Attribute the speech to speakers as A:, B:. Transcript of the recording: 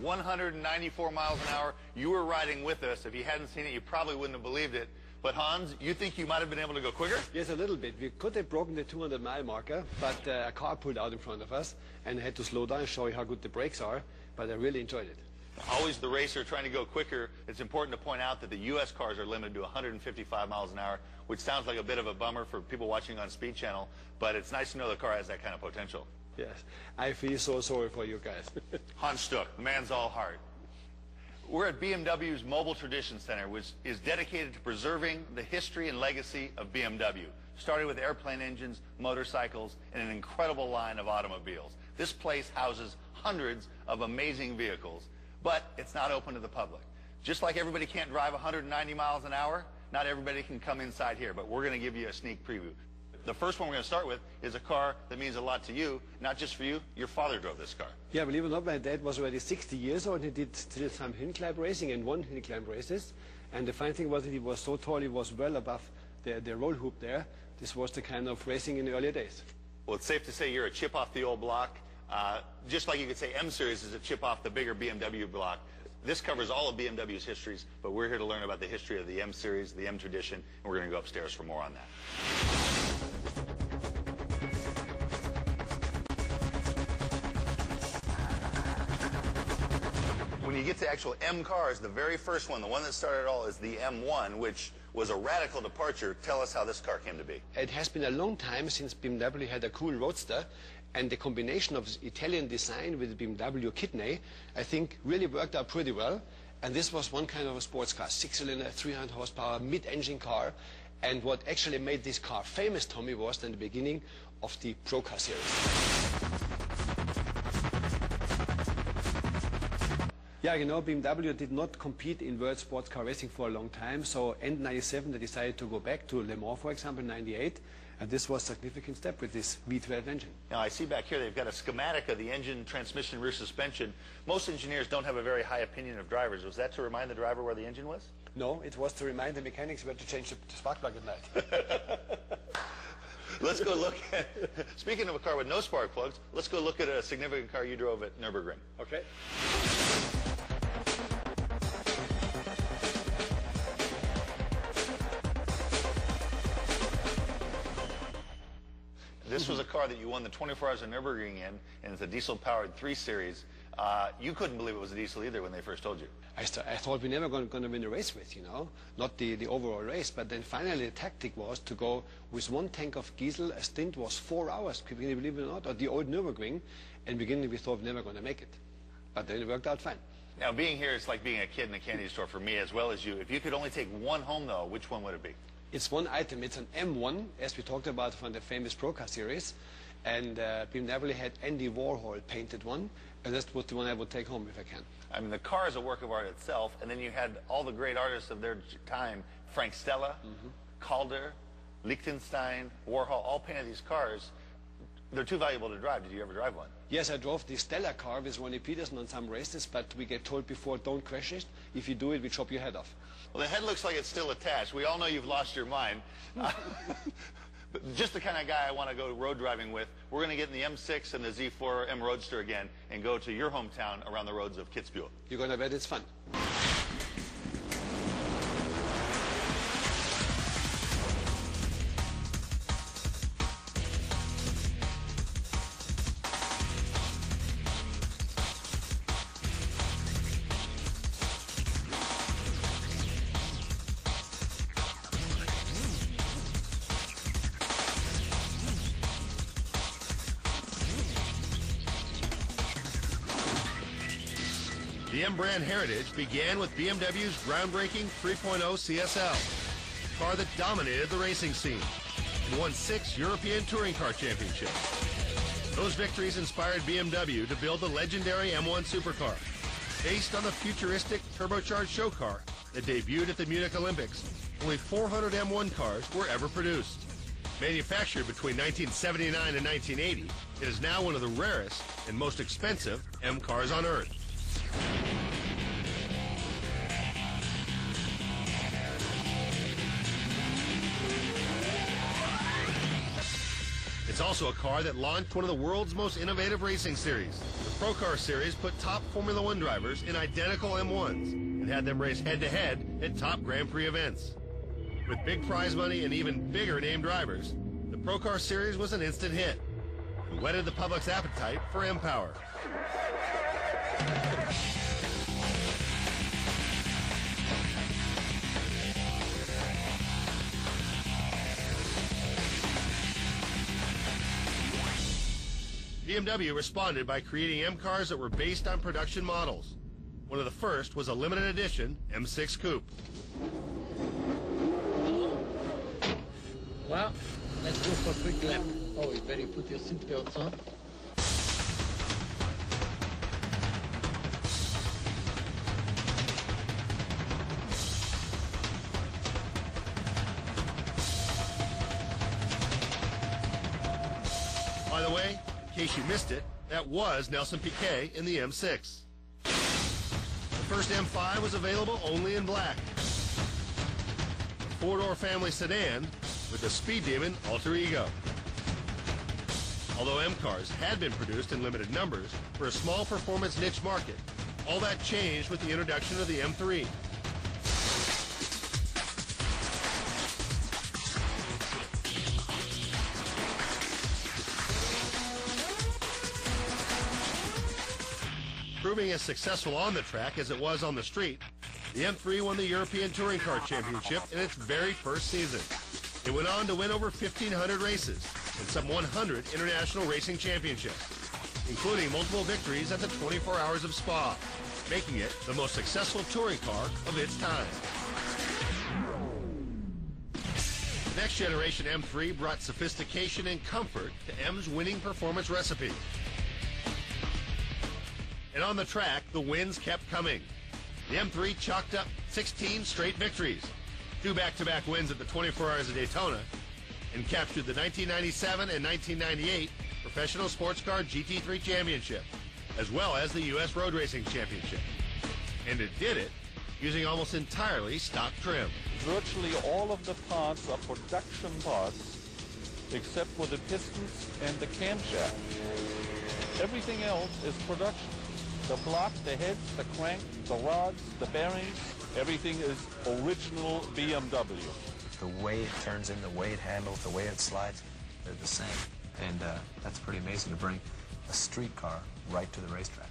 A: 194 miles an hour. You were riding with us. If you hadn't seen it, you probably wouldn't have believed it. But Hans, you think you might have been able to go quicker?
B: Yes, a little bit. We could have broken the 200-mile marker, but a car pulled out in front of us and had to slow down and show you how good the brakes are. But I really enjoyed it.
A: Always the racer trying to go quicker. It's important to point out that the U.S. cars are limited to 155 miles an hour, which sounds like a bit of a bummer for people watching on Speed Channel, but it's nice to know the car has that kind of potential.
B: Yes, I feel so sorry for you guys.
A: Hans Stuck, the man's all heart. We're at BMW's Mobile Tradition Center, which is dedicated to preserving the history and legacy of BMW, starting with airplane engines, motorcycles, and an incredible line of automobiles. This place houses hundreds of amazing vehicles, but it's not open to the public. Just like everybody can't drive 190 miles an hour, not everybody can come inside here, but we're going to give you a sneak preview. The first one we're going to start with is a car that means a lot to you, not just for you. Your father drove this car.
B: Yeah, believe it or not, my dad was already 60 years old. He did some hill climb racing and won hill climb races. And the fine thing was that he was so tall, he was well above the roll hoop there. This was the kind of racing in the earlier days.
A: Well, it's safe to say you're a chip off the old block. Just like you could say M-Series is a chip off the bigger BMW block. This covers all of BMW's histories, but we're here to learn about the history of the M-Series, the M Tradition, and we're going to go upstairs for more on that. When you get to actual M cars, the very first one, the one that started it all, is the M1, which was a radical departure. Tell us how this car came to be.
B: It has been a long time since BMW had a cool roadster, and the combination of this Italian design with the BMW kidney, I think, really worked out pretty well. And this was one kind of a sports car, 6-cylinder, 300 horsepower, mid-engine car. And what actually made this car famous, Tommy, was in the beginning of the Pro Car series. Yeah, you know, BMW did not compete in world sports car racing for a long time. So end 97, they decided to go back to Le Mans, for example, 98. And this was a significant step with this V12 engine.
A: Now, I see back here they've got a schematic of the engine, transmission, rear suspension. Most engineers don't have a very high opinion of drivers. Was that to remind the driver where the engine was?
B: No, it was to remind the mechanics where to change the spark plug at night.
A: Let's go look at, speaking of a car with no spark plugs, let's go look at a significant car you drove at Nürburgring.
B: Okay.
A: This was a car that you won the 24 Hours of Nürburgring in, and it's a diesel-powered 3 Series. You couldn't believe it was a diesel either when they first told you.
B: I thought we never going to win a race with, you know, not the overall race. But then finally the tactic was to go with one tank of diesel. A stint was 4 hours, can you believe it or not, at the old Nürburgring. And beginning we thought we were never going to make it. But then it worked out fine.
A: Now, being here, it's like being a kid in a candy store for me as well as you. If you could only take one home, though, which one would it be?
B: It's one item. It's an M1, as we talked about from the famous Pro Car series. And BMW had Andy Warhol painted one, and that's what the one I would take home if I can.
A: I mean, the car is a work of art itself, and then you had all the great artists of their time, Frank Stella, Calder, Liechtenstein, Warhol, all painted these cars. They're too valuable to drive. Did you ever drive one?
B: Yes, I drove the Stella car with Ronnie Peterson on some races, but we get told before, don't crash it. If you do it, we chop your head off.
A: Well, the head looks like it's still attached. We all know you've lost your mind. But just the kind of guy I want to go road driving with. We're going to get in the M6 and the Z4 M Roadster again and go to your hometown around the roads of Kitzbühel.
B: You're going to bet it's fun.
C: The M brand heritage began with BMW's groundbreaking 3.0 CSL, a car that dominated the racing scene and won 6 European Touring Car Championships. Those victories inspired BMW to build the legendary M1 supercar, based on the futuristic turbocharged show car that debuted at the Munich Olympics. Only 400 M1 cars were ever produced. Manufactured between 1979 and 1980, it is now one of the rarest and most expensive M cars on Earth. It's also a car that launched one of the world's most innovative racing series. The Pro Car Series put top Formula One drivers in identical M1s and had them race head-to-head at top Grand Prix events. With big prize money and even bigger name drivers, the Pro Car Series was an instant hit and whetted the public's appetite for M-Power. BMW responded by creating M cars that were based on production models. One of the first was a limited edition M6 Coupe.
D: Well, let's go for a quick lap. Oh, you better put your seatbelts on.
C: By the way, in case you missed it, that was Nelson Piquet in the M6. The first M5 was available only in black. A four-door family sedan with the Speed Demon Alter Ego. Although M cars had been produced in limited numbers for a small performance niche market, all that changed with the introduction of the M3. Proving as successful on the track as it was on the street, the M3 won the European Touring Car Championship in its very first season. It went on to win over 1,500 races and some 100 international racing championships, including multiple victories at the 24 Hours of Spa, making it the most successful touring car of its time. The next generation M3 brought sophistication and comfort to M's winning performance recipe. And on the track, the wins kept coming. The M3 chalked up 16 straight victories, 2 back-to-back wins at the 24 Hours of Daytona, and captured the 1997 and 1998 Professional Sports Car GT3 Championship, as well as the U.S. Road Racing Championship. And it did it using almost entirely stock trim.
E: Virtually all of the parts are production parts, except for the pistons and the camshaft. Everything else is production. The block, the heads, the crank, the rods, the bearings, everything is original BMW.
F: The way it turns in, the way it handles, the way it slides, they're the same. And that's pretty amazing to bring a street car right to the racetrack.